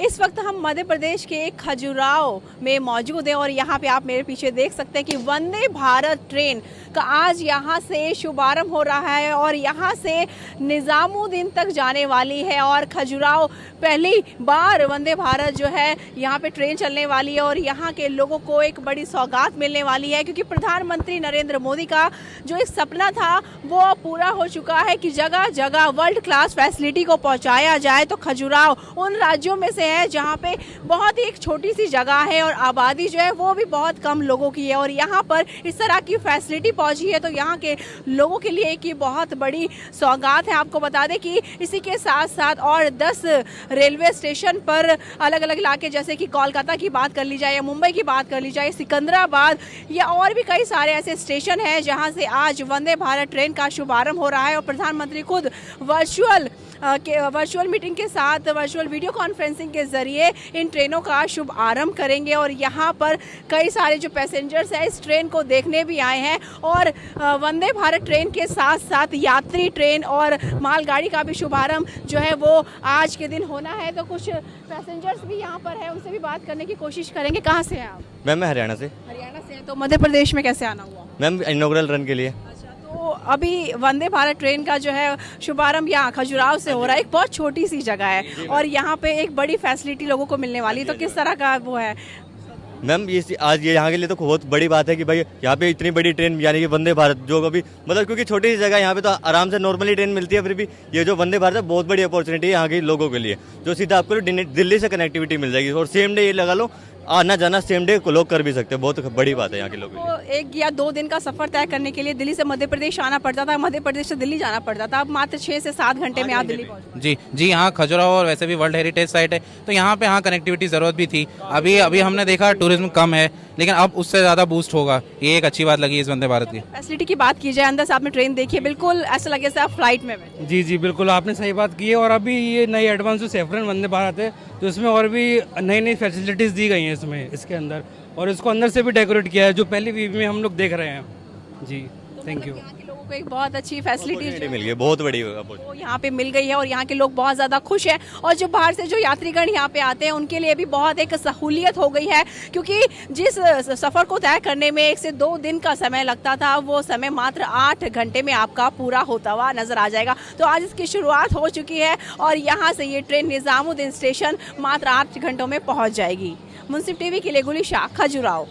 इस वक्त हम मध्य प्रदेश के खजुराहो में मौजूद हैं और यहाँ पे आप मेरे पीछे देख सकते हैं कि वंदे भारत ट्रेन का आज यहाँ से शुभारंभ हो रहा है और यहाँ से निज़ामुद्दीन तक जाने वाली है। और खजुराहो पहली बार वंदे भारत जो है यहाँ पे ट्रेन चलने वाली है और यहाँ के लोगों को एक बड़ी सौगात मिलने वाली है, क्योंकि प्रधानमंत्री नरेंद्र मोदी का जो एक सपना था वो पूरा हो चुका है कि जगह जगह वर्ल्ड क्लास फैसिलिटी को पहुँचाया जाए। तो खजुराहो उन राज्यों में से है जहाँ पे बहुत ही एक छोटी सी जगह है और आबादी जो है वो भी बहुत कम लोगों की है और यहाँ पर इस तरह की फैसिलिटी पहुंची है तो यहाँ के लोगों के लिए एक ये बहुत बड़ी सौगात है। आपको बता दें कि इसी के साथ साथ और 10 रेलवे स्टेशन पर अलग अलग इलाके, जैसे कि कोलकाता की बात कर ली जाए या मुंबई की बात कर ली जाए, सिकंदराबाद या और भी कई सारे ऐसे स्टेशन हैं जहाँ से आज वंदे भारत ट्रेन का शुभारंभ हो रहा है। और प्रधानमंत्री खुद वर्चुअल मीटिंग के साथ वर्चुअल वीडियो कॉन्फ्रेंसिंग के जरिए इन ट्रेनों का शुभ आरंभ करेंगे और यहाँ पर कई सारे जो पैसेंजर्स हैं इस ट्रेन को देखने भी आए हैं। और वंदे भारत ट्रेन के साथ साथ यात्री ट्रेन और मालगाड़ी का भी शुभारंभ जो है वो आज के दिन होना है। तो कुछ पैसेंजर्स भी यहाँ पर है, उनसे भी बात करने की कोशिश करेंगे। कहाँ से हैं आप? मैम मैं हरियाणा से। हरियाणा से हैं, तो मध्य प्रदेश में कैसे आना हुआ? मैम इनॉग्रल रन के लिए। तो अभी वंदे भारत ट्रेन का जो है शुभारंभ यहाँ खजुराहो से हो रहा है। एक बहुत छोटी सी जगह है और यहाँ पे एक बड़ी फैसिलिटी लोगों को मिलने वाली है, तो किस तरह का वो है? मैम ये आज ये यहाँ के लिए तो बहुत बड़ी बात है कि भाई यहाँ पे इतनी बड़ी ट्रेन यानी कि वंदे भारत जो अभी मतलब क्योंकि छोटी सी जगह यहाँ पे तो आराम से नॉर्मली ट्रेन मिलती है, फिर भी ये जो वंदे भारत है बहुत बड़ी अपॉर्चुनिटी है यहाँ के लोगों के लिए, जो सीधा आपको दिल्ली से कनेक्टिविटी मिल जाएगी और सेम डे ये लगा लो आना जाना सेम डे लोग कर भी सकते हैं। बहुत बड़ी बात है यहाँ के लोगों के लिए। तो 1 या 2 दिन का सफर तय करने के लिए दिल्ली से मध्य प्रदेश आना पड़ता था, मध्य प्रदेश से दिल्ली जाना पड़ता था, अब मात्र 6 से 7 घंटे में आप दिल्ली पहुँच। जी यहाँ खजुराहो और वैसे भी वर्ल्ड हेरिटेज साइट है तो यहाँ पे कनेक्टिविटी जरूरत भी थी। अभी हमने देखा टूरिज्म कम है लेकिन अब उससे ज़्यादा बूस्ट होगा, ये एक अच्छी बात लगी इस वंदे भारत की। फैसिलिटी की बात की जाए, अंदर से आपने ट्रेन देखी है, बिल्कुल ऐसा लगे जैसे आप फ्लाइट में बैठे। जी बिल्कुल आपने सही बात की है। और अभी ये नई एडवांस जो सेफ्रन वंदे भारत है तो इसमें और भी नई फैसिलिटीज़ दी गई हैं इसमें इसके अंदर, और इसको अंदर से भी डेकोरेट किया है जो पहली वीव में हम लोग देख रहे हैं। जी थैंक यू। यहाँ के लोगों को एक बहुत अच्छी फैसिलिटी मिल गई, बहुत बड़ी वो यहाँ पे मिल गई है और यहाँ के लोग बहुत ज़्यादा खुश हैं। और जो बाहर से जो यात्रीगण यहाँ पे आते हैं उनके लिए भी बहुत एक सहूलियत हो गई है, क्योंकि जिस सफ़र को तय करने में 1 से 2 दिन का समय लगता था वो समय मात्र 8 घंटे में आपका पूरा होता हुआ नजर आ जाएगा। तो आज इसकी शुरुआत हो चुकी है और यहाँ से ये ट्रेन निज़ामुद्दीन स्टेशन मात्र 8 घंटों में पहुँच जाएगी। मुंसिफ टीवी के लिए गुलिशा, खजुराहो।